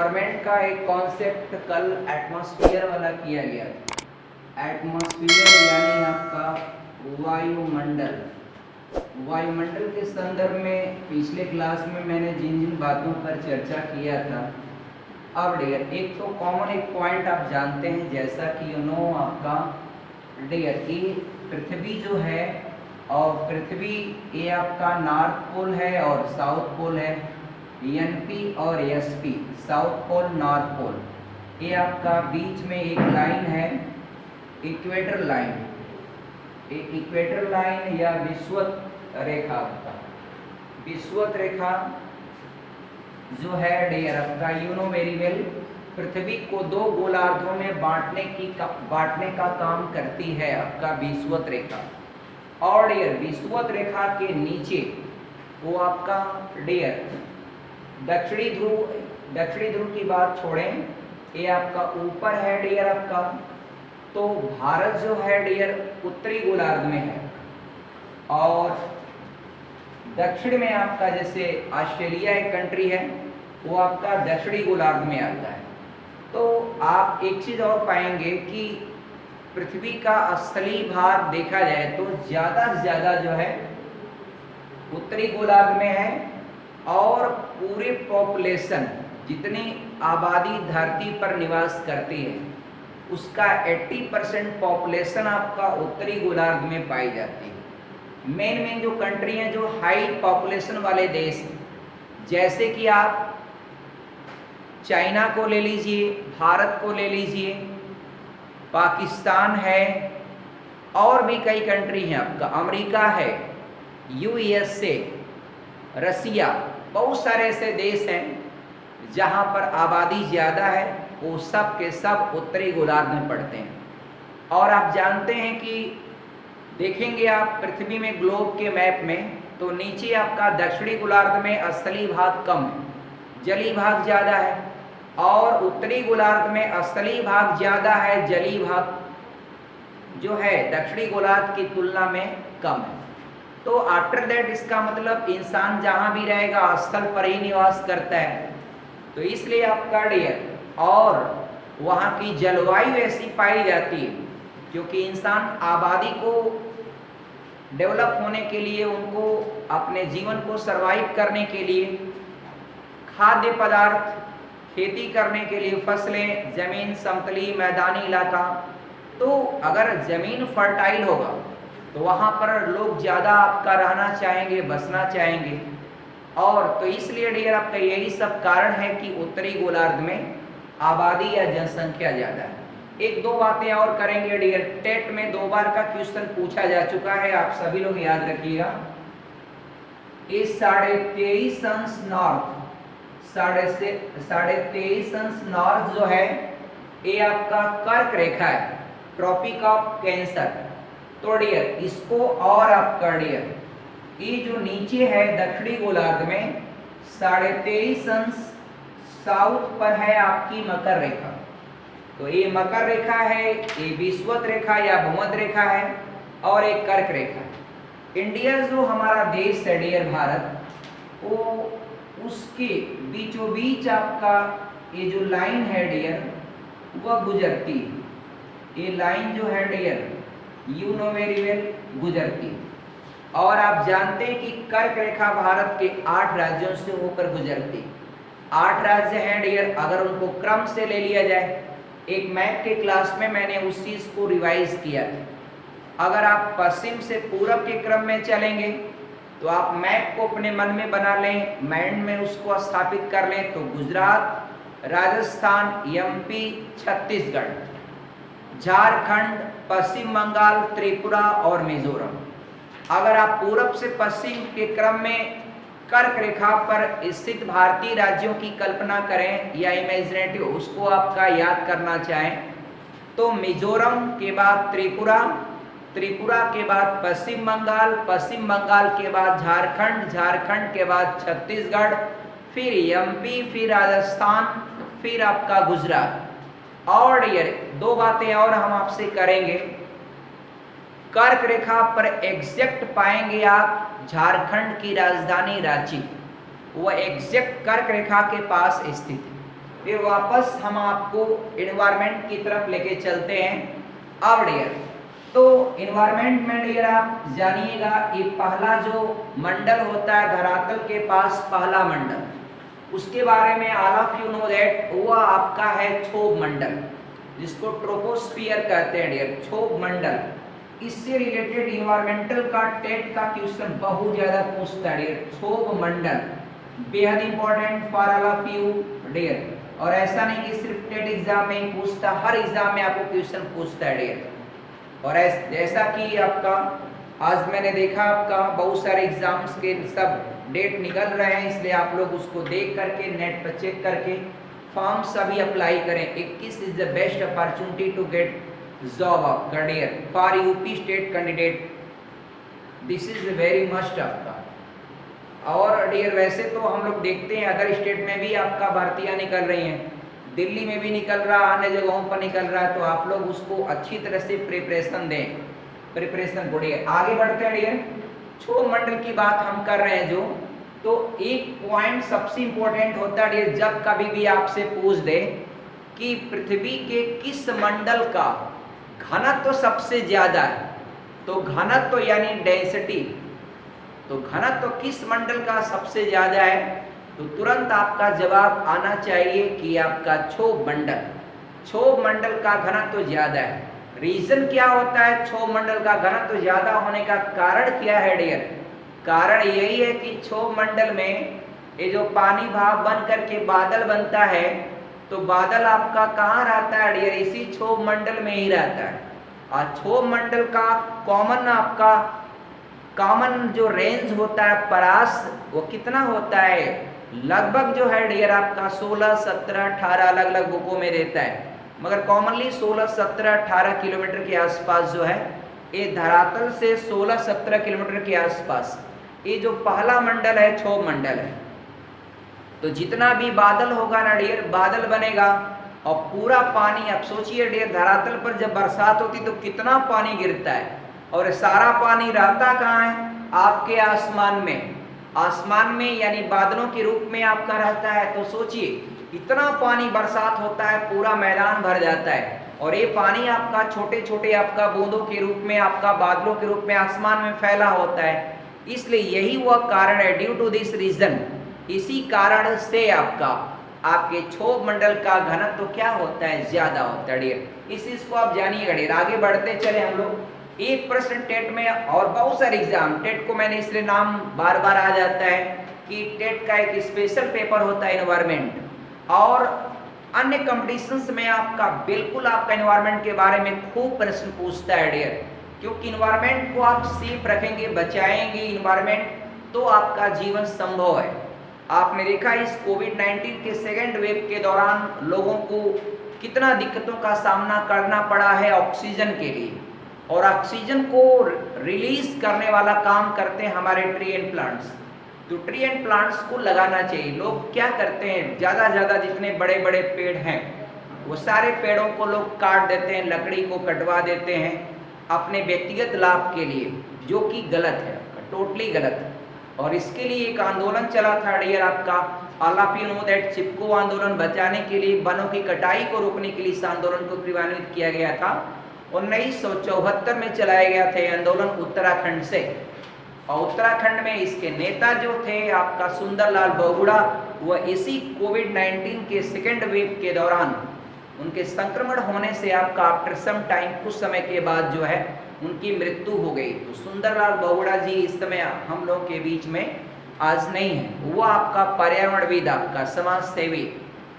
Government का एक concept कल एटमॉस्फेयर वाला किया गया था। एटमॉस्फेयर यानी आपका वायुमंडल। वायुमंडल के संदर्भ में पिछले क्लास में मैंने जिन जिन बातों पर चर्चा किया था, अब डियर एक तो कॉमन एक पॉइंट आप जानते हैं, जैसा कि आपका डियर ये पृथ्वी जो है, और पृथ्वी ये आपका नॉर्थ पोल है और साउथ पोल है, NP और SP, south pole north pole. ये आपका बीच में एक लाइन है, इक्वेटर लाइन। इक्वेटर लाइन या विषुवत रेखा, विषुवत रेखा जो है डियर आपका वेरी वेल पृथ्वी को दो गोलार्धों में बांटने का काम करती है आपका विषुवत रेखा। और डियर विषुवत रेखा के नीचे वो आपका डियर दक्षिणी ध्रुव की बात छोड़ें, ये आपका ऊपर है डियर आपका, तो भारत जो है डियर उत्तरी गोलार्ध में है, और दक्षिण में आपका जैसे ऑस्ट्रेलिया एक कंट्री है वो आपका दक्षिणी गोलार्ध में आता है। तो आप एक चीज और पाएंगे कि पृथ्वी का असली भाग देखा जाए तो ज्यादा से ज्यादा जो है उत्तरी गोलार्ध में है, और पूरे पॉपुलेशन जितनी आबादी धरती पर निवास करती है उसका 80% पॉपुलेशन आपका उत्तरी गोलार्ध में पाई जाती है। मेन जो कंट्री हैं जो हाई पॉपुलेशन वाले देश हैं, जैसे कि आप चाइना को ले लीजिए, भारत को ले लीजिए, पाकिस्तान है, और भी कई कंट्री हैं आपका, अमेरिका है, USA, रसिया, बहुत सारे ऐसे देश हैं जहां पर आबादी ज़्यादा है, वो सब के सब उत्तरी गोलार्ध में पड़ते हैं। और आप जानते हैं कि देखेंगे आप पृथ्वी में ग्लोब के मैप में तो नीचे आपका दक्षिणी गोलार्ध में स्थलीय भाग कम है, जलीय भाग ज़्यादा है, और उत्तरी गोलार्ध में स्थलीय भाग ज़्यादा है, जलीय भाग जो है दक्षिणी गोलार्ध की तुलना में कम है। तो आफ्टर दैट इसका मतलब इंसान जहाँ भी रहेगा स्थल पर ही निवास करता है, तो इसलिए आपका डियर और वहाँ की जलवायु ऐसी पाई जाती है क्योंकि इंसान आबादी को डेवलप होने के लिए, उनको अपने जीवन को सरवाइव करने के लिए, खाद्य पदार्थ, खेती करने के लिए, फसलें, जमीन, समतली, मैदानी इलाका, तो अगर जमीन फर्टाइल होगा तो वहाँ पर लोग ज़्यादा आपका रहना चाहेंगे, बसना चाहेंगे। और तो इसलिए डियर आपका यही सब कारण है कि उत्तरी गोलार्ध में आबादी या जनसंख्या ज़्यादा है। एक दो बातें और करेंगे डियर, टेट में 2 बार का क्वेश्चन पूछा जा चुका है, आप सभी लोग याद रखिएगा। इस 23.5 अंश नॉर्थ, 23.5 अंश नॉर्थ जो है ये आपका कर्क रेखा है, ट्रॉपिक ऑफ कैंसर। तो डियर इसको और आपका डियर ये जो नीचे है दक्षिणी गोलार्ध में 23.5 अंश साउथ पर है आपकी मकर रेखा, तो ये मकर रेखा है, ये विषुवत रेखा या भूमध्य रेखा है, और एक कर्क रेखा है। इंडिया जो हमारा देश है डियर भारत, वो उसके बीचों बीच आपका ये जो लाइन है डियर वह गुजरती है। ये लाइन जो है डियर वेरी वेल गुजरती है, और आप जानते हैं कि कर्क रेखा भारत के 8 राज्यों से होकर गुजरती है। 8 राज्य हैं डियर, अगर उनको क्रम से ले लिया जाए, एक मैप के क्लास में मैंने उस चीज़ को रिवाइज किया था। अगर आप पश्चिम से पूरब के क्रम में चलेंगे तो आप मैप को अपने मन में बना लें, माइंड में उसको स्थापित कर लें, तो गुजरात, राजस्थान, MP, छत्तीसगढ़, झारखंड, पश्चिम बंगाल, त्रिपुरा और मिजोरम। अगर आप पूरब से पश्चिम के क्रम में कर्क रेखा पर स्थित भारतीय राज्यों की कल्पना करें या इमेजिनेटिव उसको आपका याद करना चाहें, तो मिजोरम के बाद त्रिपुरा, त्रिपुरा के बाद पश्चिम बंगाल, पश्चिम बंगाल के बाद झारखंड, झारखंड के बाद छत्तीसगढ़, फिर MP, फिर राजस्थान, फिर आपका गुजरात। और ये 2 बातें और हम आपसे करेंगे। कर्क रेखा पर एग्जैक्ट पाएंगे आप झारखंड की राजधानी रांची, वह एग्जैक्ट कर्क रेखा के पास स्थित है। फिर वापस हम आपको इन्वायरमेंट की तरफ लेके चलते हैं। अब डियर, तो इन्वायरमेंट में डियर आप जानिएगा, ये पहला जो मंडल होता है धरातल के पास, पहला मंडल, उसके बारे में all of you know that, वो आपका है क्षोभ मंडल, जिसको ट्रोपोस्फियर कहते हैं डियर, क्षोभ मंडल। इससे रिलेटेड इन्वायरमेंटल का टेट का क्वेश्चन बहुत ज्यादा पूछता है डियर, क्षोभ मंडल बेहद important for all of you dear. और ऐसा नहीं कि सिर्फ टेट एग्जाम में ही पूछता, हर एग्जाम में आपको क्वेश्चन पूछता है डियर। और जैसा कि आपका आज मैंने देखा आपका बहुत सारे एग्जाम्स के सब डेट निकल रहे हैं, इसलिए आप लोग उसको देख करके नेट पर चेक करके फॉर्म सभी अप्लाई करें। 21 is the best opportunity to get job of career for UP state candidate, this is very must आपका। और डियर वैसे तो हम लोग देखते हैं अदर स्टेट में भी आपका भर्तियां निकल रही हैं, दिल्ली में भी निकल रहा, अन्य जगहों पर निकल रहा है, तो आप लोग उसको अच्छी तरह से प्रिपरेशन दें, प्रिपरेशन को डियर। आगे बढ़ते हैं डियर, क्षोभ मंडल की बात हम कर रहे हैं जो, तो एक पॉइंट सबसे इंपॉर्टेंट होता है डियर, जब कभी भी आपसे पूछ दे कि पृथ्वी के किस मंडल का घनत्व सबसे ज्यादा है, तो घनत्व यानी डेंसिटी, तो घनत्व किस मंडल का सबसे ज्यादा है, तो तुरंत आपका जवाब आना चाहिए कि आपका क्षोभ मंडल, क्षोभ मंडल का घनत्व ज्यादा है। रीजन क्या होता है क्षोभ मंडल का घनत्व ज्यादा होने का कारण क्या है डियर? कारण यही है कि क्षोभ मंडल में ये जो पानी भाप बन करके बादल बनता है, तो बादल आपका कहाँ रहता है डियर? इसी क्षोभ मंडल में ही रहता है। और क्षोभ मंडल का कॉमन जो रेंज होता है परास, वो कितना होता है? लगभग जो है डियर आपका 16, 17, 18 अलग अलग बुकों में देता है, मगर कॉमनली 16, 17, 18 किलोमीटर के आसपास जो है, ये धरातल से 16, 17 किलोमीटर के आसपास ये जो पहला मंडल है क्षोभ मंडल है। तो जितना भी बादल होगा ना डियर, बादल बनेगा और पूरा पानी, अब सोचिए डियर धरातल पर जब बरसात होती तो कितना पानी गिरता है, और सारा पानी रहता कहाँ है? आपके आसमान में, आसमान में यानी बादलों के रूप में आपका रहता है। तो सोचिए इतना पानी बरसात होता है, पूरा मैदान भर जाता है, और ये पानी आपका छोटे छोटे आपका बूंदों के रूप में, आपका बादलों के रूप में आसमान में फैला होता है। इसलिए यही वह कारण है, ड्यू टू दिस रीजन, इसी कारण से आपके क्षोभ मंडल का घनत्व तो क्या होता है? ज्यादा होता है डियर। इस चीज को आप जानिएगा डियर। आगे बढ़ते चले हम लोग, एक प्रश्न टेट में, और बहुत सारे एग्जाम, टेट को मैंने इसलिए नाम बार बार आ जाता है कि टेट का एक स्पेशल पेपर होता है एनवायरमेंट, और अन्य कंपटीशंस में आपका बिल्कुल आपका एनवायरमेंट के बारे में खूब प्रश्न पूछता है डियर, क्योंकि इन्वायरमेंट को आप सेफ रखेंगे, बचाएंगे इन्वायरमेंट, तो आपका जीवन संभव है। आपने देखा इस कोविड-19 के सेकेंड वेव के दौरान लोगों को कितना दिक्कतों का सामना करना पड़ा है ऑक्सीजन के लिए, और ऑक्सीजन को रिलीज करने वाला काम करते हैं हमारे ट्री एंड प्लांट्स। तो ट्री एंड प्लांट्स को लगाना चाहिए। लोग क्या करते हैं, ज़्यादा ज़्यादा जितने बड़े बड़े पेड़ हैं वो सारे पेड़ों को लोग काट देते हैं, लकड़ी को कटवा देते हैं अपने व्यक्तिगत लाभ के लिए, जो कि गलत है, टोटली गलत है। और इसके लिए एक आंदोलन चला था डियर आपका, all of you know that, Chipko आंदोलन, बचाने के लिए, वनों की कटाई को रोकने के लिए इस आंदोलन को क्रियान्वित किया गया था। 1974 में चलाया गया था आंदोलन उत्तराखंड से, और उत्तराखंड में इसके नेता जो थे आपका सुंदरलाल बहुगुणा, वह इसी कोविड-19 के सेकेंड वेव के दौरान उनके संक्रमण होने से आपका आफ्टर सम टाइम, कुछ समय के बाद जो है उनकी मृत्यु हो गई। तो सुंदरलाल बहुगुणा जी इस समय हम लोग के बीच में आज नहीं है। वो आपका पर्यावरणविद, आपका समाज सेवी,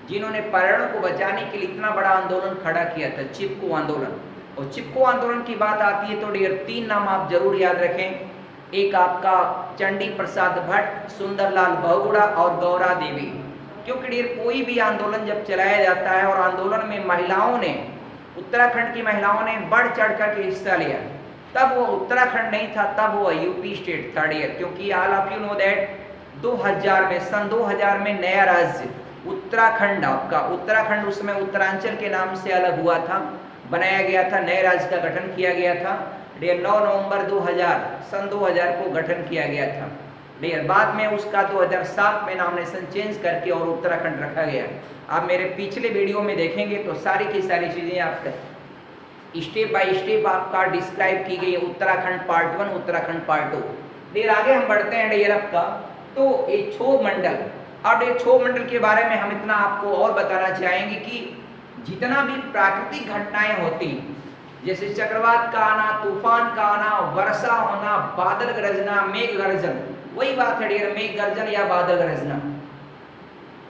जिन्होंने पर्यावरण को बचाने के लिए इतना बड़ा आंदोलन खड़ा किया था, चिपको आंदोलन। और चिपको आंदोलन की बात आती है तो डियर 3 नाम आप जरूर याद रखें, एक आपका चंडी प्रसाद भट्ट, सुंदरलाल बहुगुणा और गौरा देवी। क्योंकि डियर कोई भी आंदोलन जब चलाया जाता है और आंदोलन में महिलाओं ने, उत्तराखंड की महिलाओं ने बढ़ चढ़ कर के हिस्सा लिया, तब वो उत्तराखंड नहीं था, तब वो यूपी स्टेट था डियर। क्योंकि all of you know that 2000 में, सन 2000 में नया राज्य उत्तराखंड, आपका उत्तराखंड उसमें उत्तरांचल के नाम से अलग हुआ था, बनाया गया था, नए राज्य का गठन किया गया था डियर। 9 नवंबर 2000 सन 2000 को गठन किया गया था। डियर। बाद में उसका 2007 में नॉमिनेशन चेंज करके और उत्तराखंड रखा गया। आप मेरे पिछले वीडियो में देखेंगे तो सारी की सारी चीज़ें आप स्टेप बाय स्टेप आपका डिस्क्राइब की गई है, Uttarakhand part 1, Uttarakhand part 2। Dear आगे हम बढ़ते हैं डियर आपका, तो ये क्षोभ मंडल। अब ये क्षोभ मंडल के बारे में हम इतना आपको और बताना चाहेंगे कि जितना भी प्राकृतिक घटनाएं होती, जैसे चक्रवात का आना, तूफान का आना, वर्षा होना, बादल गरजना, मेघ गर्जन, वही बात है डियर, मेघ गर्जन या बादल गरजना।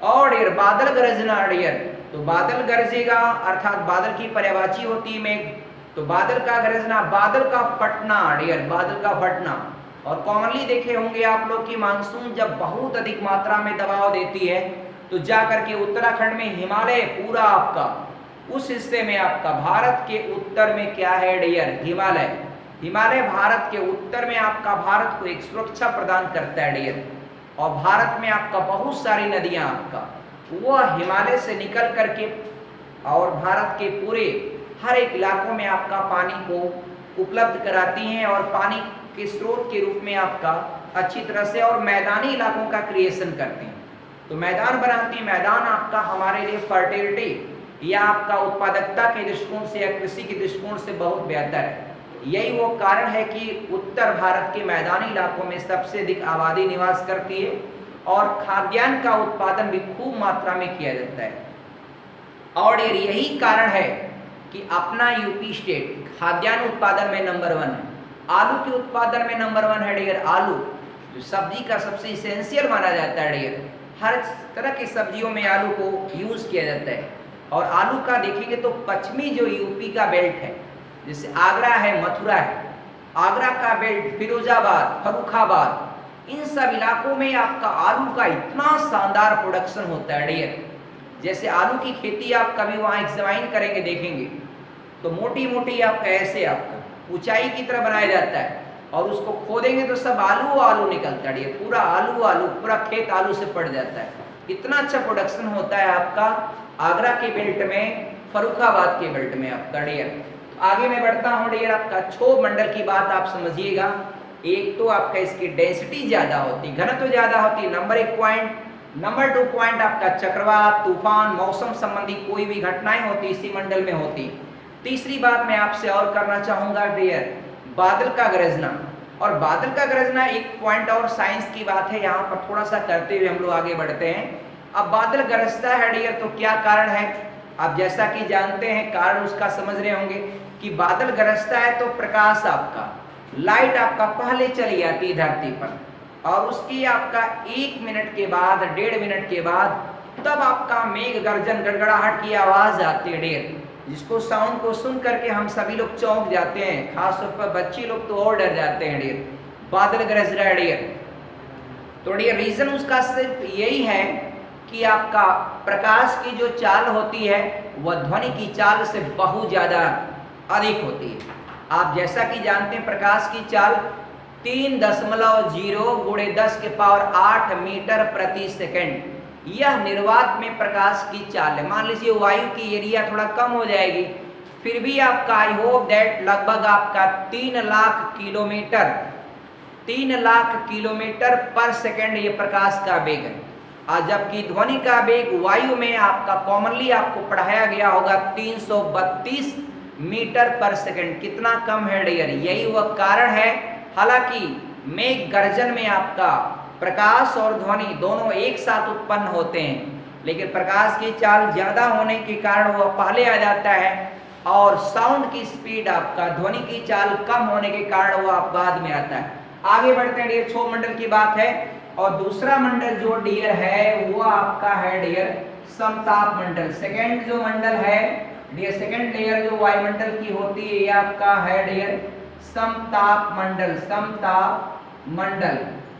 और डियर बादल गरजना डियर, तो बादल गरजेगा अर्थात बादल की पर्यायवाची होती है मेघ, तो बादल का गरजना, बादल का फटना डियर, बादल का फटना। और कॉमनली देखे होंगे आप लोग कि मानसून जब बहुत अधिक मात्रा में दबाव देती है तो जाकर के उत्तराखंड में हिमालय पूरा आपका उस हिस्से में आपका भारत के उत्तर में क्या है डियर, हिमालय। हिमालय भारत के उत्तर में आपका भारत को एक सुरक्षा प्रदान करता है डियर। और भारत में आपका बहुत सारी नदियां आपका वह हिमालय से निकल करके और भारत के पूरे हर एक इलाकों में आपका पानी को उपलब्ध कराती हैं और पानी के स्रोत के रूप में आपका अच्छी तरह से और मैदानी इलाकों का क्रिएशन करती हैं। तो मैदान बनाती, मैदान आपका हमारे लिए फर्टिलिटी या आपका उत्पादकता के दृष्टिकोण से या कृषि के दृष्टिकोण से बहुत बेहतर है। यही वो कारण है कि उत्तर भारत के मैदानी इलाकों में सबसे अधिक आबादी निवास करती है और खाद्यान्न का उत्पादन भी खूब मात्रा में किया जाता है। और यही कारण है कि अपना यूपी स्टेट खाद्यान्न उत्पादन में नंबर 1 है, आलू के उत्पादन में नंबर 1 है डियर। आलू जो सब्जी का सबसे इसेंशियल माना जाता है डियर, हर तरह की सब्जियों में आलू को यूज किया जाता है। और आलू का देखेंगे तो पश्चिमी जो यूपी का बेल्ट है, जैसे आगरा है, मथुरा है, आगरा का बेल्ट, फिरोजाबाद, फर्रुखाबाद, इन सब इलाकों में आपका आलू का इतना शानदार प्रोडक्शन होता है डियर। जैसे आलू की खेती आप कभी वहाँ एग्जामाइन करेंगे देखेंगे तो मोटी मोटी आपका ऐसे आपका ऊंचाई की तरह बनाया जाता है और उसको खोदेंगे तो सब आलू आलू निकलता है, पूरा आलू आलू, पूरा खेत आलू से पड़ जाता है। इतना अच्छा प्रोडक्शन होता है आपका आगरा के बेल्ट में, फर्रुखाबाद के बेल्ट में आपका डियर। आगे मैं बढ़ता हूँ डियर, आपका क्षोभ मंडल की बात आप समझिएगा। एक तो आपका इसकी डेंसिटी ज्यादा होती, घनत्व ज्यादा होती, नंबर 1 पॉइंट। नंबर 2 पॉइंट आपका चक्रवात, तूफान, मौसम संबंधी कोई भी घटनाएं होती इसी मंडल में होती। तीसरी बात मैं आपसे और करना चाहूंगा डियर, बादल का गरजना। और बादल का गरजना एक पॉइंट और साइंस की बात है, यहाँ पर थोड़ा सा करते हुए हम लोग आगे बढ़ते हैं। अब बादल गरजता है डियर तो क्या कारण है, आप जैसा कि जानते हैं कारण उसका समझ रहे होंगे कि बादल गरजता है तो प्रकाश आपका, लाइट आपका पहले चली जाती है धरती पर और उसकी आपका 1 मिनट के बाद, 1.5 मिनट के बाद तब आपका मेघ गर्जन गड़गड़ाहट की आवाज आती है डियर, जिसको साउंड को सुन करके हम सभी लोग चौंक जाते हैं, खासतौर पर बच्चे लोग तो और डर जाते हैं डियर, बादल गरज रहा है डियर। तो डियर रीजन उसका सिर्फ यही है कि आपका प्रकाश की जो चाल होती है वह ध्वनि की चाल से बहुत ज्यादा अधिक होती है। आप जैसा कि जानते हैं प्रकाश की चाल 3.0 × 10⁸ मीटर प्रति सेकंड, यह निर्वात में प्रकाश की चाल है। मान लीजिए वायु की एरिया थोड़ा कम हो जाएगी, फिर भी आपका आई होप दैट लगभग आपका 3 लाख किलोमीटर पर सेकंड ये प्रकाश का वेग है। और जबकि ध्वनि का वेग वायु में आपका कॉमनली आपको पढ़ाया गया होगा 332 मीटर पर सेकंड, कितना कम है डियर। यही वह कारण है, हालांकि मेघ गर्जन में आपका प्रकाश और ध्वनि दोनों एक साथ उत्पन्न होते हैं, लेकिन प्रकाश की चाल ज्यादा होने के कारण वह पहले आ जाता है और साउंड की स्पीड आपका ध्वनि की चाल कम होने के कारण वह बाद में आता है। आगे बढ़ते हैं डियर, क्षोभ मंडल की बात है। और दूसरा मंडल जो डियर है वो आपका है डियर समताप मंडल। सेकेंड जो मंडल है डियर, सेकेंड लेयर जो वायुमंडल की होती है ये आपका है डियर समताप मंडल, समताप मंडल।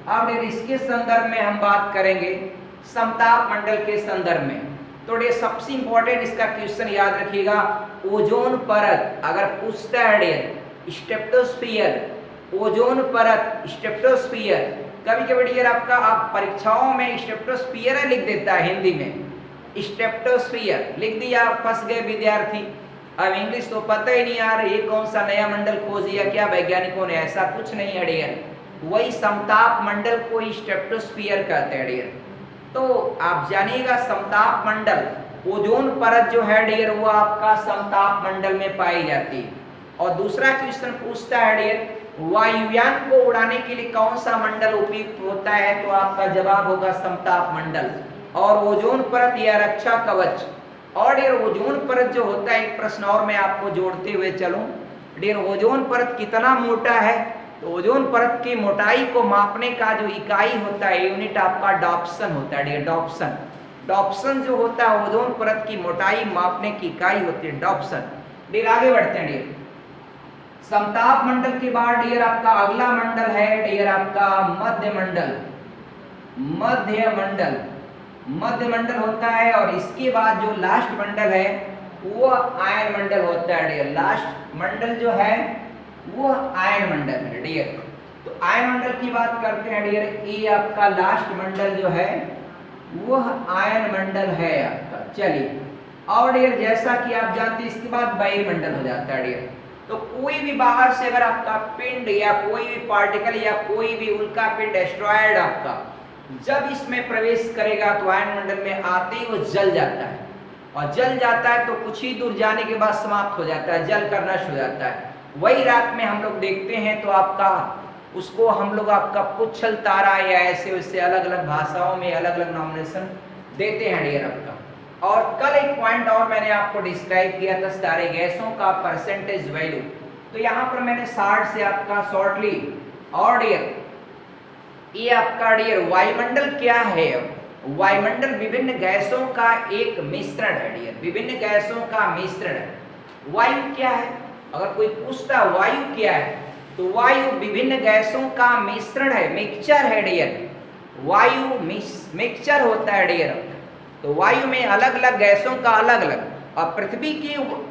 अब डियर इसके संदर्भ में हम बात करेंगे समताप मंडल के संदर्भ में। तो डियर सबसे इंपॉर्टेंट इसका क्वेश्चन याद रखिएगा, ओजोन परत अगर पूछता है डियर, स्ट्रेटोस्फियर, ओजोन परत, स्ट्रेटोस्फियर। कभी कभी डियर आपका आप परीक्षाओं में स्ट्रेटोस्फियर लिख देता है, हिंदी में स्ट्रेटोस्फियर लिख दिया, फंस गए विद्यार्थी। अब इंग्लिश तो पता ही नहीं यार ये कौन सा नया मंडल खोज दिया क्या वैज्ञानिकों ने, ऐसा कुछ नहीं है डियर। वही समताप मंडल को ही स्ट्रेटोस्फीयर कहते हैं डियर। तो आप जानिएगा समताप मंडल, ओजोन परत जो है डियर वो आपका समताप मंडल में पाई जाती है। और दूसरा क्वेश्चन पूछता है डियर, वायुयान को उड़ाने के लिए कौन सा मंडल उपयुक्त होता है? तो आपका जवाब होगा समताप मंडल। और ओजोन परत या रक्षा कवच। और डियर ओजोन परत जो होता है, एक प्रश्न और मैं आपको जोड़ते हुए चलूं डियर, ओजोन परत कितना मोटा है? तो ओजोन परत की मोटाई को मापने का जो इकाई होता है, यूनिट आपका डॉप्सन होता है डियर, डॉप्सन। डॉप्सन जो होता है ओजोन परत की मोटाई मापने की इकाई होती है डॉप्सन। डियर आगे बढ़ते हैं डियर, समताप मंडल के बाद डियर आपका अगला मंडल है डियर आपका मध्य मंडल। मध्य मंडल, मध्य मंडल होता है। और इसके बाद जो लास्ट मंडल है वो आयन मंडल होता है डियर। लास्ट मंडल जो है वो आयन मंडल है डियर। तो आयन मंडल की बात करते हैं डियर, ये आपका लास्ट मंडल जो है वो आयन मंडल है आपका। चलिए, और डियर जैसा कि आप जानते हैं इसके बाद वायुमंडल हो जाता है डियर। तो कोई भी बाहर से अगर आपका पिंड या कोई भी पार्टिकल या कोई भी उल्का पिंड एस्ट्रॉयड आपका जब इसमें प्रवेश करेगा तो आयन मंडल में आते ही वो जल जाता है। और जल जाता है तो कुछ ही दूर जाने के बाद समाप्त हो जाता है, जल कर नष्ट हो जाता है। वही रात में हम लोग देखते हैं तो आपका उसको हम लोग आपका पुच्छल तारा या ऐसे वैसे अलग अलग भाषाओं में अलग अलग नॉमिनेशन देते हैं डियर आपका। और कल एक पॉइंट और मैंने आपको डिस्क्राइब किया था सारे गैसों का परसेंटेज वैल्यू। तो यहाँ पर मैंने 60 से आपका शॉर्टली, और डियर ये आपका डियर वायुमंडल क्या है? वायुमंडल विभिन्न गैसों का एक मिश्रण है डियर, विभिन्न गैसों का मिश्रण है। वायु क्या है? अगर कोई पूछता वायु क्या है तो वायु विभिन्न गैसों का मिश्रण है, मिक्सचर है डियर। वायु मिक्सचर होता है डियर। तो वायु में अलग अलग गैसों का अलग अलग, और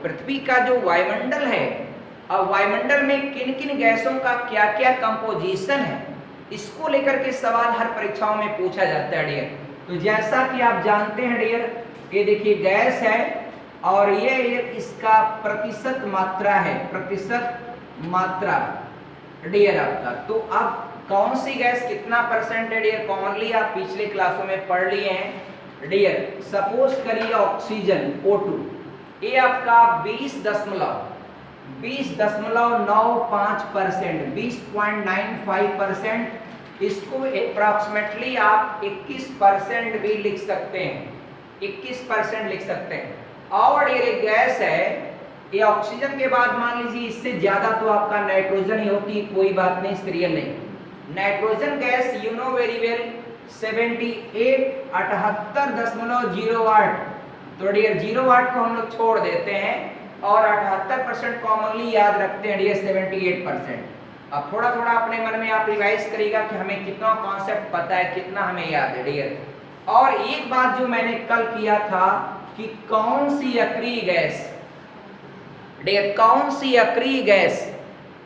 पृथ्वी का जो वायुमंडल है, अब वायुमंडल में किन किन गैसों का क्या क्या कंपोजिशन है, इसको लेकर के सवाल हर परीक्षाओं में पूछा जाता है डियर। तो जैसा कि आप जानते हैं डियर, ये देखिए गैस है और ये इसका प्रतिशत मात्रा है, प्रतिशत मात्रा डियर आपका। तो अब कौन सी गैस कितना परसेंट है डियर, कॉमनली आप पिछले क्लासों में पढ़ लिए हैं डियर। सपोज करिए ऑक्सीजन O2, ये आपका 20.95%, 20.95%, इसको अप्रॉक्सीमेटली आप 21% भी लिख सकते हैं, 21% लिख सकते हैं। और ये गैस है, ये ऑक्सीजन के बाद मान लीजिए इससे ज्यादा तो आपका नाइट्रोजन ही होती, कोई बात नहीं, सीरियल नहीं। Nitrogen gas you know very well 78 तो डियर 0 को हम लोग छोड़ देते हैं और 78% कॉमनली याद रखते हैं डियर 78%। अब थोड़ा थोड़ा अपने मन में आप रिवाइज करिएगा कि हमें कितना कॉन्सेप्ट पता है, कितना हमें याद है डियर। और एक बात जो मैंने कल किया था कि कौन सी अक्रिय गैस डियर, कौन सी अक्रिय गैस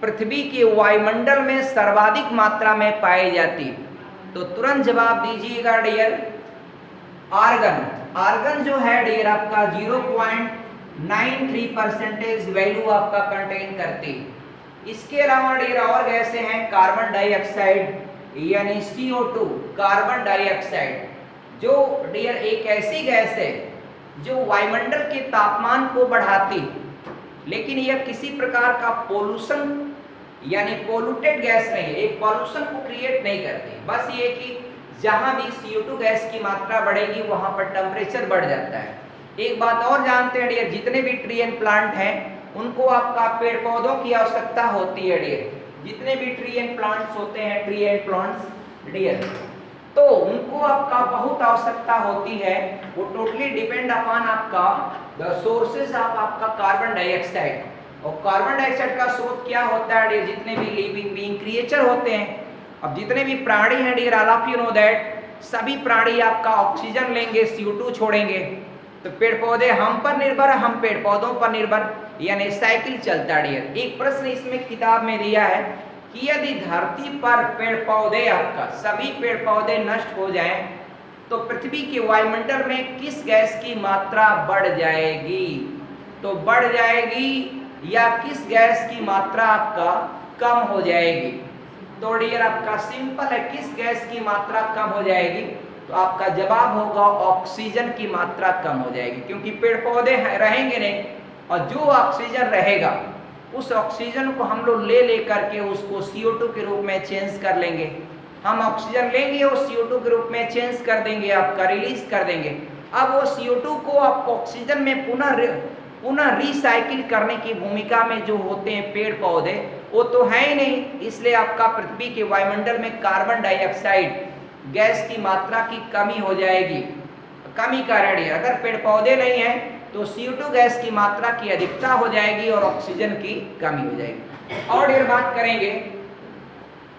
पृथ्वी के वायुमंडल में सर्वाधिक मात्रा में पाई जाती, तो तुरंत जवाब दीजिएगा डियर आर्गन। आर्गन जो है डियर आपका 0.93% वैल्यू आपका कंटेन करती। इसके अलावा डियर और गैसें हैं, कार्बन डाइऑक्साइड यानी CO2, कार्बन डाइऑक्साइड जो डियर एक ऐसी गैस है जो वायुमंडल के तापमान को बढ़ाती, लेकिन यह किसी प्रकार का पोल्यूशन यानी पोल्यूटेड गैस नहीं है, एक पॉल्यूशन को क्रिएट नहीं करती। बस ये कि जहां भी CO2 गैस की मात्रा बढ़ेगी वहां पर टेम्परेचर बढ़ जाता है। एक बात और जानते हैं डियर, जितने भी ट्री एंड प्लांट हैं उनको आपका पेड़ पौधों की आवश्यकता होती है डियर। जितने भी ट्री एंड प्लांट्स होते हैं, ट्री एंड प्लांट्स डियर, तो उनको आपका बहुत आवश्यकता होती है। वो टोटली डिपेंड अपॉन आपका द सोर्सेज ऑफ आपका कार्बन डाइऑक्साइड। और कार्बन डाइऑक्साइड का स्रोत क्या होता है डियर, जितने भी लिविंग बीइंग क्रिएचर होते हैं, अब जितने भी प्राणी हैं dear, all of you know that सभी प्राणी आपका ऑक्सीजन लेंगे, CO2 छोड़ेंगे। तो पेड़ पौधे हम पर निर्भर, हम पेड़ पौधों पर निर्भर, यानी साइकिल चलता है डियर। एक प्रश्न इसमें किताब में दिया है कि यदि धरती पर पेड़ पौधे आपका सभी पेड़ पौधे नष्ट हो जाएं तो पृथ्वी के वायुमंडल में किस गैस की मात्रा बढ़ जाएगी, तो बढ़ जाएगी या किस गैस की मात्रा आपका कम हो जाएगी। तो डियर आपका सिंपल है, किस गैस की मात्रा कम हो जाएगी? तो आपका जवाब होगा ऑक्सीजन की मात्रा कम हो जाएगी, क्योंकि पेड़ पौधे रहेंगे नहीं, और जो ऑक्सीजन रहेगा उस ऑक्सीजन को हम लोग ले करके उसको CO2 के रूप में चेंज कर लेंगे। हम ऑक्सीजन लेंगे और CO2 के रूप में चेंज कर देंगे, आपका रिलीज कर देंगे। अब वो CO2 को आपको ऑक्सीजन में पुनः रिसाइकिल करने की भूमिका में जो होते हैं पेड़ पौधे, वो तो है ही नहीं, इसलिए आपका पृथ्वी के वायुमंडल में कार्बन डाइऑक्साइड गैस की मात्रा की कमी हो जाएगी। कमी कारण है, अगर पेड़ पौधे नहीं है तो CO2 गैस की मात्रा की अधिकता हो जाएगी और ऑक्सीजन की कमी हो जाएगी। और ये बात करेंगे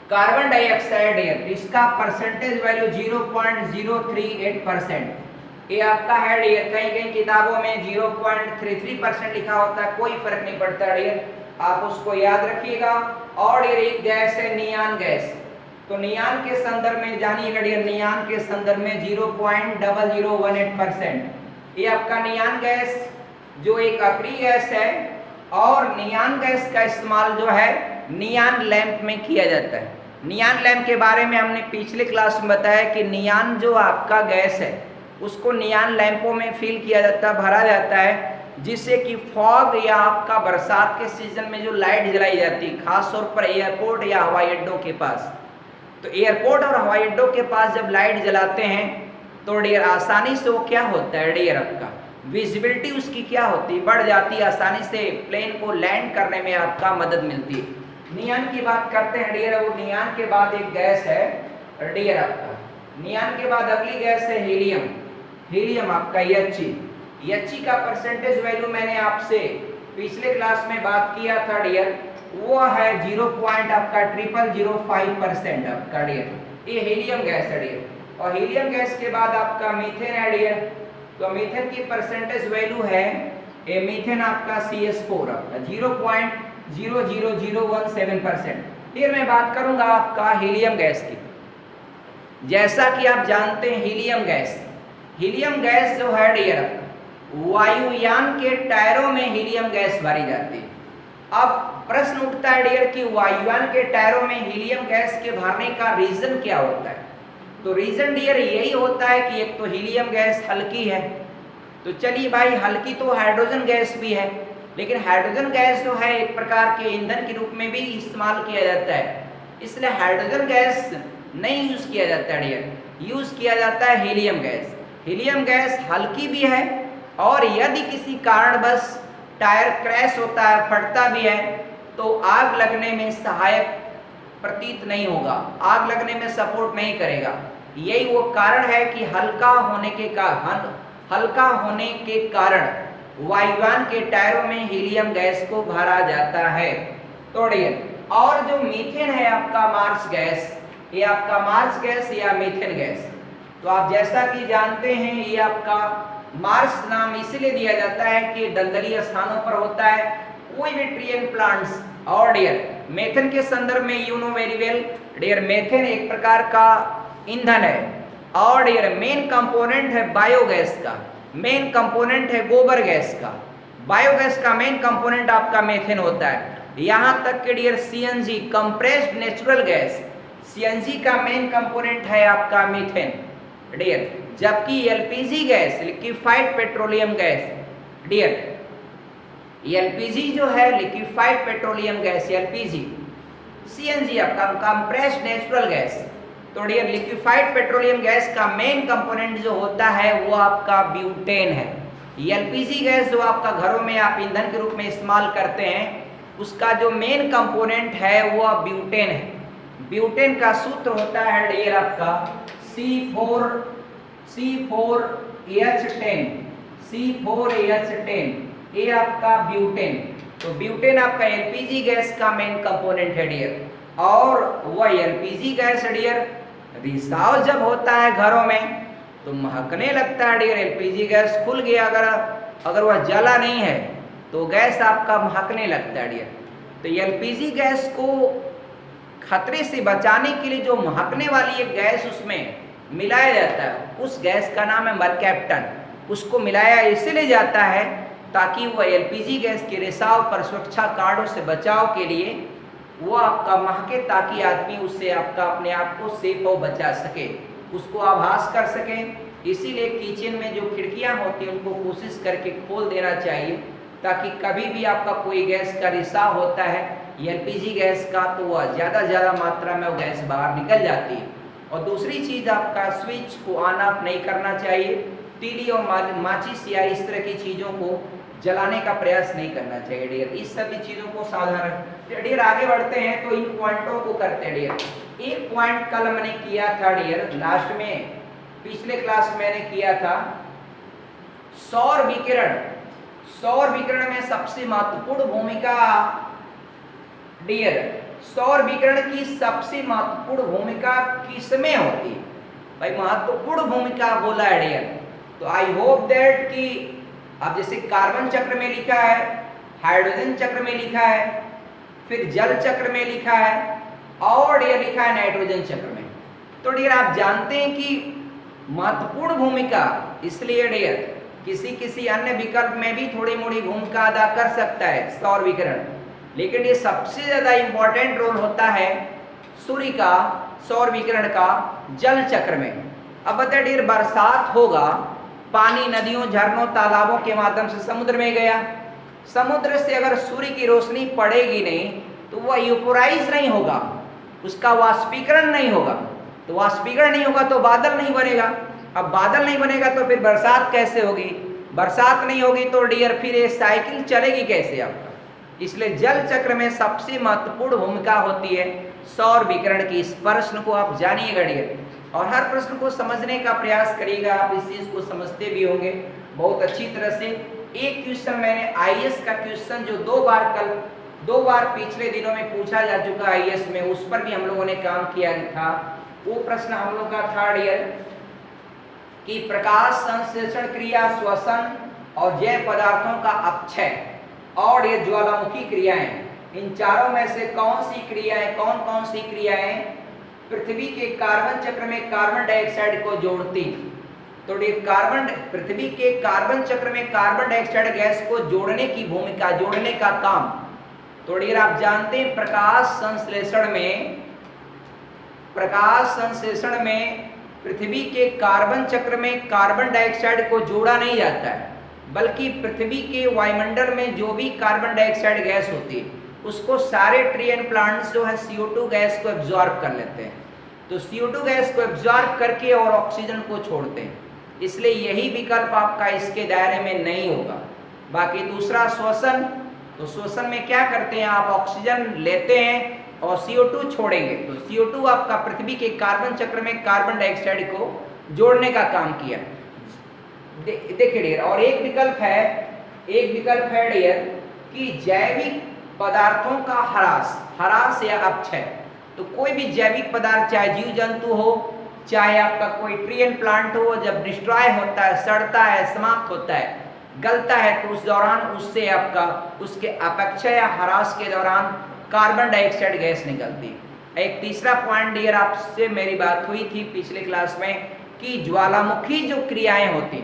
कार्बन डाइऑक्साइड है, इसका परसेंटेज वैल्यू 0.038%। ये आपका है डियर, कहीं कहीं किताबों में 0.33% लिखा होता है, कोई फर्क नहीं पड़ता डियर, आप उसको याद रखिएगा। और ये एक गैस है नियान गैस, तो नियान के संदर्भ में जानिएगा डियर, नियान के संदर्भ में 0.0018%। ये आपका नियान गैस जो एक अक्रिय गैस है, और नियान गैस का इस्तेमाल जो है नियान लैंप में किया जाता है। नियान लैंप के बारे में हमने पिछले क्लास में बताया कि नियान जो आपका गैस है उसको नियान लैंपों में फिल किया जाता है, भरा जाता है, जिससे कि फॉग या आपका बरसात के सीजन में जो लाइट जलाई जाती है, खास तौर पर एयरपोर्ट या हवाई अड्डों के पास, तो एयरपोर्ट और हवाई अड्डों के पास जब लाइट जलाते हैं तो डियर आसानी से वो क्या होता है डियर, आपका विजिबिलिटी उसकी क्या होती है, बढ़ जाती है, आसानी से प्लेन को लैंड करने में आपका मदद मिलती है। नियान की बात करते हैं डियर, वो नियान के बाद एक गैस है डियर आपका, नियान के बाद अगली गैस है हीलियम। हीलियम आपका एच का परसेंटेज वैल्यू मैंने आपसे पिछले क्लास में बात किया था डियर, वो है 0.005% आपका डियर, ये हीलियम गैस है डियर। और हीलियम गैस के बाद आपका मीथेन है डियर, तो मीथेन की परसेंटेज वैल्यू है ये मीथेन आपका CH4 आपका 0.00017%। फिर मैं बात करूंगा आपका हीलियम गैस की। जैसा कि आप जानते हैं हीलियम गैस जो है डियर, वायुयान के टायरों में हीलियम गैस भरी जाती है। अब प्रश्न उठता है डियर कि वायुयान के टायरों में हीलियम गैस के भरने का रीजन क्या होता है? तो रीजन डियर यही होता है कि एक तो हीलियम गैस हल्की है, तो चलिए भाई हल्की तो हाइड्रोजन गैस भी है, लेकिन हाइड्रोजन गैस जो है एक प्रकार के ईंधन के रूप में भी इस्तेमाल किया जाता है, इसलिए हाइड्रोजन गैस नहीं यूज किया जाता है डियर, यूज किया जाता है हीलियम गैस। हीलियम गैस हल्की भी है, और यदि किसी कारणवश टायर क्रैश होता है, फटता भी है, तो आग लगने में सहायक प्रतीत नहीं होगा, आग लगने में सपोर्ट नहीं करेगा। यही वो कारण है कि हल्का होने के कारण वायुयान के टायरों में हीलियम गैस को भरा जाता है। तो और जो मीथेन है आपका मार्स गैस, ये आपका मार्स गैस या मीथेन गैस, तो आप जैसा कि जानते हैं ये आपका मार्स नाम इसलिए दिया जाता है कि दलदली स्थानों पर होता है, कोई भी ट्रीइंग प्लांट्स। और डियर मेथेन के संदर्भ में you know very well dear, methane एक प्रकार का ईंधन है, और डियर मेन कंपोनेंट है बायोगैस का, मेन कंपोनेंट है गोबर गैस का। बायोगैस का मेन कंपोनेंट आपका मेथेन होता है। यहाँ तक कि dear CNG compressed natural gas, CNG का मेन कंपोनेंट है आपका मीथेन डियर, जबकि LPG gas liquefied petroleum gas dear, LPG जो है liquefied petroleum gas LPG, CNG आपका कंप्रेस्ड नेचुरल गैस। तो डियर लिक्विफाइड पेट्रोलियम गैस का मेन कंपोनेंट जो होता है वो आपका ब्यूटेन है। LPG गैस जो आपका घरों में आप ईंधन के रूप में इस्तेमाल करते हैं, उसका जो मेन कंपोनेंट है वो ब्यूटेन है। ब्यूटेन का सूत्र होता है डियर आपका C4H10, ये आपका ब्यूटेन। तो ब्यूटेन आपका LPG गैस का मेन कंपोनेंट है डियर, और वह LPG गैस डियर रिसाव जब होता है घरों में तो महकने लगता है डियर। LPG गैस खुल गया, अगर वह जला नहीं है तो गैस आपका महकने लगता है डियर। तो LPG गैस को खतरे से बचाने के लिए जो महकने वाली एक गैस उसमें मिलाया जाता है, उस गैस का नाम है मरकैप्टन। उसको मिलाया इसलिए जाता है ताकि वह LPG गैस के रिसाव पर सुरक्षा कारणों से बचाव के लिए वो आपका महके ताकि आदमी उससे आपका अपने आप को सेफ और बचा सके, उसको आभास कर सके। इसीलिए किचन में जो खिड़कियां होती हैं उनको कोशिश करके खोल देना चाहिए, ताकि कभी भी आपका कोई गैस का रिसाव होता है एलपीजी गैस का, तो वह ज़्यादा मात्रा में वो गैस बाहर निकल जाती है। और दूसरी चीज़, आपका स्विच को ऑन ऑफ नहीं करना चाहिए, तीली और माचिस या इस तरह की चीज़ों को जलाने का प्रयास नहीं करना चाहिए डियर। इस सभी चीज़ों को सावधान डियर। आगे बढ़ते हैं तो इन पॉइंटों को करते हैं डियर। एक पॉइंट कल मैंने किया था डियर, लास्ट में पिछले क्लास में मैंने किया था सौर विकिरण। सौर विकिरण में सबसे महत्वपूर्ण भूमिका डियर, सौर विकिरण की सबसे महत्वपूर्ण भूमिका किसमें होती है? भाई महत्वपूर्ण भूमिका बोला है डियर। तो आई होप दैट कि अब जैसे कार्बन चक्र में लिखा है, हाइड्रोजन चक्र में लिखा है, फिर जल चक्र में लिखा है और डियर लिखा है नाइट्रोजन चक्र में। तो डियर आप जानते हैं कि महत्वपूर्ण भूमिका, इसलिए डियर किसी अन्य विकल्प में भी थोड़ी मोड़ी भूमिका अदा कर सकता है सौर विकिरण, लेकिन ये सबसे ज्यादा इंपॉर्टेंट रोल होता है सूर्य का, सौर विकिरण का जल चक्र में। अब बताइए डियर, बरसात होगा, पानी नदियों, झरनों, तालाबों के माध्यम से समुद्र में गया, समुद्र से अगर सूर्य की रोशनी पड़ेगी नहीं तो वह यूपोराइज नहीं होगा, उसका वाष्पीकरण नहीं होगा। तो वाष्पीकरण नहीं होगा तो बादल नहीं बनेगा। अब बादल नहीं बनेगा तो फिर बरसात कैसे होगी? बरसात नहीं होगी तो डियर फिर ये साइकिल चलेगी कैसे आपका? इसलिए जल चक्र में सबसे महत्वपूर्ण भूमिका होती है सौर विकिरण की। इस प्रश्न को आप जानिएगा डियर, और हर प्रश्न को समझने का प्रयास करिएगा। आप इस चीज को समझते भी होंगे बहुत अच्छी तरह से। एक क्वेश्चन मैंने आईएएस का क्वेश्चन जो दो बार पिछले दिनों में पूछा जा चुका आईएएस में, उस पर भी हम लोगों ने काम किया था। वो प्रश्न हम लोग का था डियर कि प्रकाश संश्लेषण क्रिया, श्वसन और जैव पदार्थों का अपक्षय और ये ज्वालामुखी क्रियाएं, इन चारों में से कौन कौन सी क्रियाएं पृथ्वी के कार्बन चक्र में कार्बन डाइऑक्साइड को जोड़ती? तो पृथ्वी के कार्बन चक्र में कार्बन डाइऑक्साइड गैस को जोड़ने की भूमिका, जोड़ने का काम। तो डियर आप जानते हैं प्रकाश संश्लेषण में पृथ्वी के कार्बन चक्र में कार्बन डाइऑक्साइड को जोड़ा नहीं जाता है, बल्कि पृथ्वी के वायुमंडल में जो भी कार्बन डाइऑक्साइड गैस होती है उसको सारे ट्री एंड प्लांट्स जो है CO2 गैस को एब्जॉर्ब कर लेते हैं। तो CO2 गैस को एब्जॉर्ब करके और ऑक्सीजन को छोड़ते हैं, इसलिए यही विकल्प आपका इसके दायरे में नहीं होगा। बाकी दूसरा श्वसन, तो श्वसन में क्या करते हैं आप? ऑक्सीजन लेते हैं और CO2 छोड़ेंगे। तो CO2 आपका पृथ्वी के कार्बन चक्र में कार्बन डाइऑक्साइड को जोड़ने का काम किया। देखिए डियर, और एक विकल्प है डियर कि जैविक पदार्थों का ह्रास या अपक्षय। तो कोई भी जैविक पदार्थ, चाहे जीव जंतु हो, चाहे आपका कोई ट्री एंड प्लांट हो, जब डिस्ट्रॉय होता है, सड़ता है, समाप्त होता है, गलता है, तो उस दौरान उससे आपका उसके अपक्षय या ह्रास के दौरान कार्बन डाइऑक्साइड गैस निकलती है। एक तीसरा पॉइंट डियर, आपसे मेरी बात हुई थी पिछले क्लास में कि ज्वालामुखी जो क्रियाएं होती,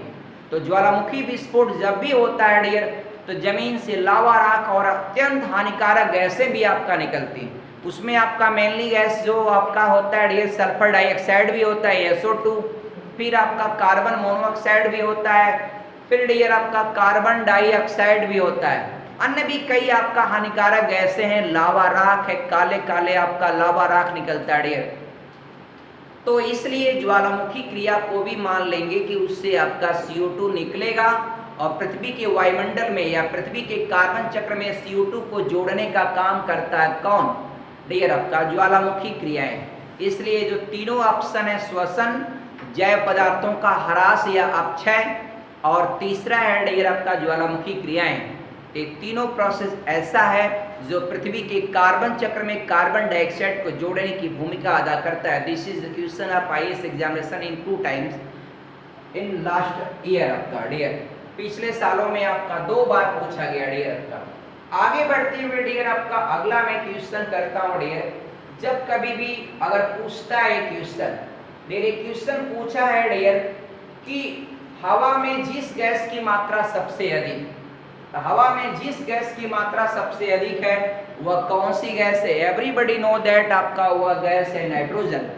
तो ज्वालामुखी विस्फोट जब भी होता है डियर, तो जमीन से लावा, राख और अत्यंत हानिकारक गैसें भी आपका निकलती हैं। उसमें आपका मेनली गैस जो आपका होता है डियर, सल्फर डाइऑक्साइड भी होता है SO2, फिर आपका कार्बन मोनोऑक्साइड भी होता है, फिर डियर आपका कार्बन डाइऑक्साइड भी होता है। अन्य भी कई आपका हानिकारक गैसें हैं, लावा राख है, काले काले आपका लावा राख निकलता है डियर। तो इसलिए ज्वालामुखी क्रिया को भी मान लेंगे कि उससे आपका CO2 निकलेगा और पृथ्वी के वायुमंडल में या पृथ्वी के कार्बन चक्र में CO2 को जोड़ने का काम करता है कौन? डियर आपका ज्वालामुखी क्रियाएं। इसलिए जो तीनों ऑप्शन है, श्वसन, जैव पदार्थों का ह्रास या अपक्षय, और तीसरा है डियर आपका ज्वालामुखी क्रियाएं। ये तीनों प्रोसेस ऐसा है जो पृथ्वी के कार्बन चक्र में कार्बन डाइऑक्साइड को जोड़ने की भूमिका अदा करता है। This is the question of IAS examination in 2 times in last year आपका डियर। पिछले सालों में आपका 2 बार पूछा गया डियर आपका। आगे बढ़ते हुए डियर आपका अगला मैं क्वेश्चन करता हूँ डियर। जब कभी भी अगर पूछता है क्वेश्चन, मेरे क्वेश्चन पूछा है डियर कि हवा में जिस गैस की मात्रा सबसे अधिक, हवा में जिस गैस की मात्रा सबसे अधिक है वह कौन सी गैस है? एवरीबडी नो दैट आपका वह गैस है नाइट्रोजन।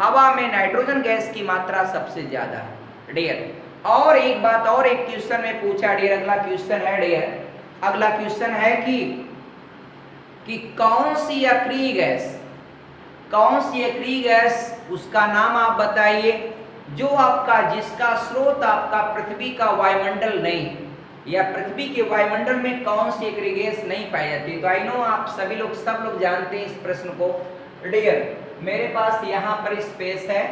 हवा में नाइट्रोजन गैस की मात्रा सबसे ज्यादा है डियर। और एक बात और एक क्वेश्चन में पूछा डियर, अगला क्वेश्चन है डियर, अगला क्वेश्चन है कि कौन सी अक्रिय गैस, कौन सी अक्रिय गैस, उसका नाम आप बताइए, जो आपका जिसका स्रोत आपका पृथ्वी का वायुमंडल नहीं, या पृथ्वी के वायुमंडल में कौन सी अक्रिय गैस नहीं पाई जाती। तो आई नो आप सभी लोग सब लोग जानते हैं इस प्रश्न को डियर। मेरे पास यहाँ पर स्पेस है,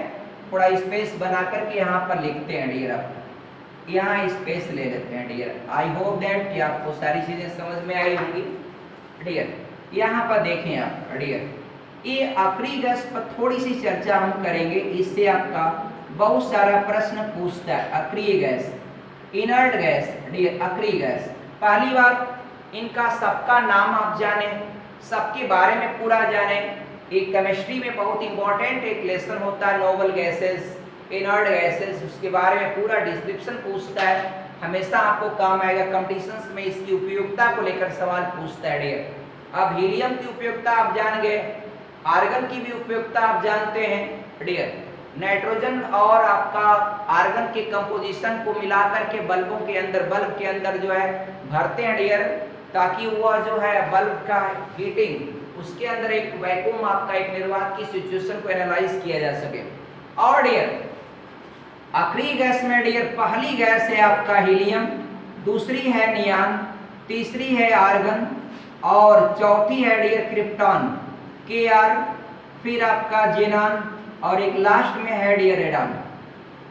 थोड़ा स्पेस बना करके यहाँ पर लिखते हैं डियर, आप यहाँ स्पेस ले लेते हैं डियर। आई होप दैट कि आपको सारी चीजें समझ में आई होंगी डियर। यहाँ पर देखें आप डियर, ये अक्रिय गैस पर थोड़ी सी चर्चा हम करेंगे, इससे आपका बहुत सारा प्रश्न पूछता है। अक्रिय गैस, इनर्ट गैस डियर, अक्रिय गैस। पहली बात, इनका सबका नाम आप जाने, सबके बारे में पूरा जाने। एक केमिस्ट्री में बहुत इंपॉर्टेंट एक लेसन होता है नोबल गैसेस, इनर्ट गैसेस, उसके बारे में पूरा डिस्क्रिप्शन पूछता है, हमेशा आपको काम आएगा। कंपटीशंस में इसकी उपयोगिता को लेकर सवाल पूछता है डियर। अब हीलियम की उपयोगिता आप जान गए, आर्गन की भी उपयोगिता आप जानते हैं डियर। नाइट्रोजन और आपका आर्गन के कंपोजिशन को मिलाकर के बल्बों के अंदर, बल्ब के अंदर जो है भरते हैं डियर, ताकि वह जो है बल्ब का हीटिंग, उसके अंदर एक वैक्यूम आपका एक निर्वात की सिचुएशन को एनालाइज किया जा सके। और डियर अक्रिय गैस में डियर पहली गैस है आपका हीलियम, दूसरी है नियान, तीसरी है आर्गन और चौथी है डियर क्रिप्टॉन Kr, फिर आपका जेनान और एक लास्ट में है डियर रेडान।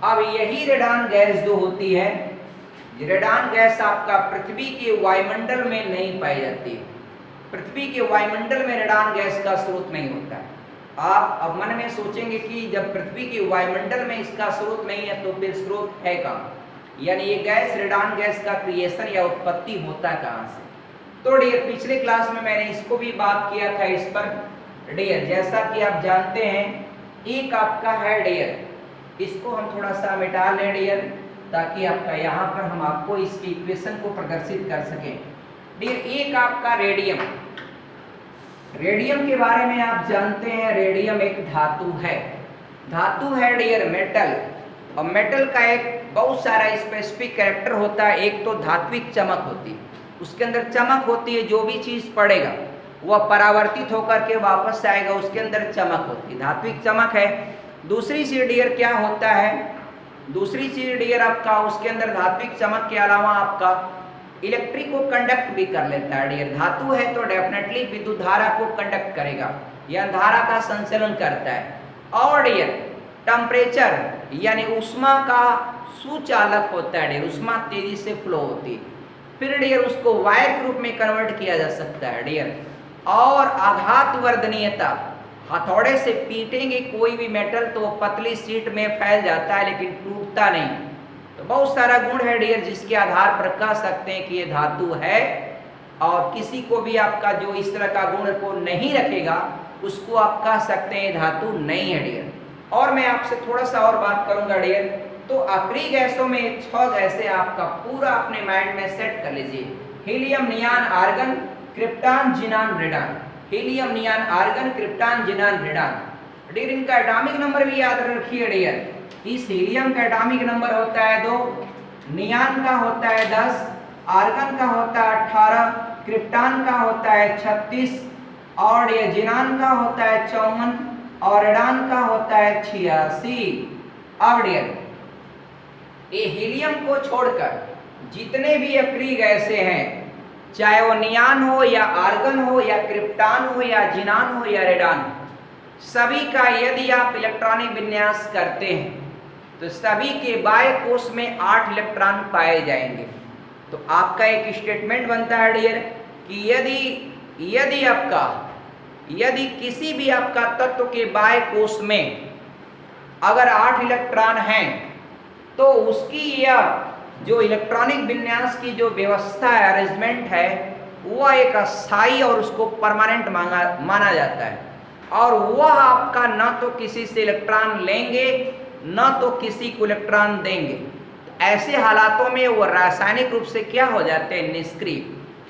अब यही रेडान गैस जो होती है, रेडान गैस आपका पृथ्वी के वायुमंडल में नहीं पाई जाती। पृथ्वी के वायुमंडल में रेडान गैस का स्रोत नहीं होता है। आप अब मन में सोचेंगे कि जब पृथ्वी के वायुमंडल में इसका स्रोत नहीं है तो फिर स्रोत है कहाँ, यानी ये गैस रेडान गैस का क्रिएशन या उत्पत्ति होता कहाँ से। तो डियर पिछले क्लास में मैंने इसको भी बात किया था इस पर डियर। जैसा कि आप जानते हैं एक आपका है डियर, इसको हम थोड़ा सा मिटा लें डियर, ताकि आपका यहाँ पर हम आपको इसकी इक्वेशन को प्रदर्शित कर सकें डियर। एक आपका रेडियम, रेडियम के बारे में आप जानते हैं, रेडियम एक धातु है, धातु है डियर मेटल। और मेटल का एक बहुत सारा स्पेसिफिक कैरेक्टर होता है। एक तो धात्विक चमक होती है, उसके अंदर चमक होती है, जो भी चीज पड़ेगा वह परावर्तित होकर के वापस आएगा, उसके अंदर चमक होती है, धात्विक चमक है। दूसरी चीज डियर क्या होता है, दूसरी चीज डियर आपका उसके अंदर धात्विक चमक के अलावा आपका इलेक्ट्रिक को कंडक्ट भी कर लेता है डियर। धातु है तो डेफिनेटली विद्युत धारा को कंडक्ट करेगा या धारा का संचलन करता है। और डियर टेम्परेचर यानी उष्मा का सुचालक होता है डियर, उष्मा तेजी से फ्लो होती है। फिर डियर उसको वायर के रूप में कन्वर्ट किया जा सकता है डियर। और आघात वर्धनीयता, हथौड़े से पीटेंगे कोई भी मेटल तो पतली शीट में फैल जाता है लेकिन टूटता नहीं। तो बहुत सारा गुण है डियर जिसके आधार पर कह सकते हैं कि ये धातु है। और किसी को भी आपका जो इस तरह का गुण को नहीं रखेगा उसको आप कह सकते हैं धातु नहीं है डियर। और मैं आपसे थोड़ा सा और बात करूंगा डियर। तो अक्रिय गैसों में 6 गैसें आपका पूरा अपने माइंड में सेट कर लीजिए, helium, neon, argon, krypton, xenon, radon. Helium, neon, argon, krypton, xenon, radon. Dear इनका एटॉमिक नंबर भी याद रखिए डियर। इस हीलियम का एटॉमिक नंबर होता है 2, नियान का होता है 10, आर्गन का होता है 18, क्रिप्टॉन का होता है 36 और ये जिनान का होता है 54 और रेडान का होता है 86। अब डियर ये हीलियम को छोड़कर जितने भी अक्रिय गैसें हैं, चाहे वो नियान हो या आर्गन हो या क्रिप्टॉन हो या जिनान हो या रेडान, सभी का यदि आप इलेक्ट्रॉनिक विन्यास करते हैं तो सभी के बाह्य कोश में 8 इलेक्ट्रॉन पाए जाएंगे। तो आपका एक स्टेटमेंट बनता है डियर कि यदि किसी भी आपका तत्व के बाह्य कोश में अगर 8 इलेक्ट्रॉन हैं तो उसकी यह जो इलेक्ट्रॉनिक विन्यास की जो व्यवस्था है, अरेंजमेंट है, वह एक अस्थायी और उसको परमानेंट माना जाता है। और वह आपका न तो किसी से इलेक्ट्रॉन लेंगे न तो किसी को इलेक्ट्रॉन देंगे। ऐसे हालातों में वो रासायनिक रूप से क्या हो जाते हैं, निष्क्रिय।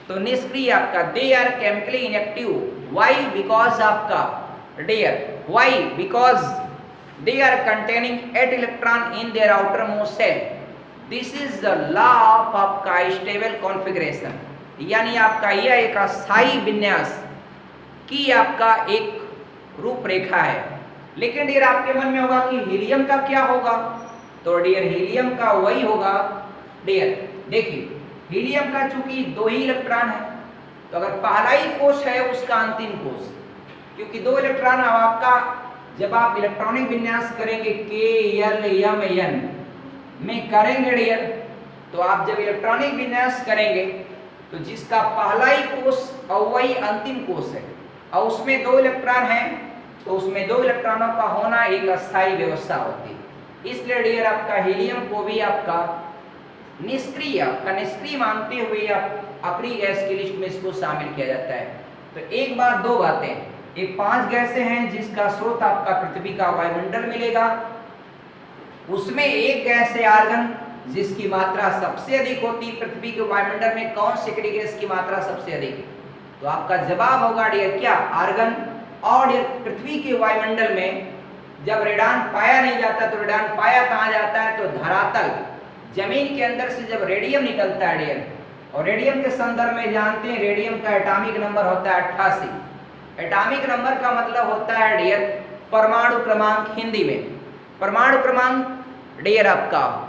तो तो निष्क्रिय आपका they are chemically inactive. Why? Because आपका dear why? Because they are containing 8 electron in their outer most shell. This is the law of आपका स्टेबल कॉन्फ़िगरेशन, यानी आपका यह एक अस्थायी विन्यास की आपका एक रूपरेखा है। लेकिन डियर आपके मन में होगा कि हीलियम का क्या होगा? तो डियर हीलियम का वही होगा। डियर देखिए, हीलियम का चूंकि 2 ही इलेक्ट्रॉन है, तो अगर पहला ही कोश है उसका अंतिम कोश, क्योंकि 2 इलेक्ट्रॉन अब आपका जब आप इलेक्ट्रॉनिक विन्यास करेंगे KLMN में करेंगे डियर, तो आप जब इलेक्ट्रॉनिक विन्यास करेंगे तो जिसका पहला ही कोश और वही अंतिम कोश है और उसमें 2 इलेक्ट्रॉन हैं, तो उसमें 2 इलेक्ट्रॉनों का होना एक अस्थायी व्यवस्था होती है। इसलिए डियर आपका हीलियम को भी आपका निष्क्रिय मानते हुए आप आखिरी गैस की लिस्ट में इसको शामिल किया जाता है। तो एक बात 2 बातें, ये 5 गैसें हैं जिसका स्रोत आपका पृथ्वी का वायुमंडल मिलेगा, उसमें एक गैस है आर्गन जिसकी मात्रा सबसे अधिक होती है। पृथ्वी के वायुमंडल में कौन सी गैस की मात्रा सबसे अधिक है? तो आपका जवाब होगा डियर क्या? आर्गन। और पृथ्वी के वायुमंडल में जब रेडान पाया नहीं जाता, तो रेडान पाया कहाँ जाता है? तो धरातल जमीन के अंदर से जब रेडियम निकलता है डियर, और रेडियम के संदर्भ में जानते हैं रेडियम का एटॉमिक नंबर होता है 88। एटॉमिक नंबर का मतलब होता है डियर परमाणु क्रमांक। हिंदी में परमाणु क्रमांक डियर आपका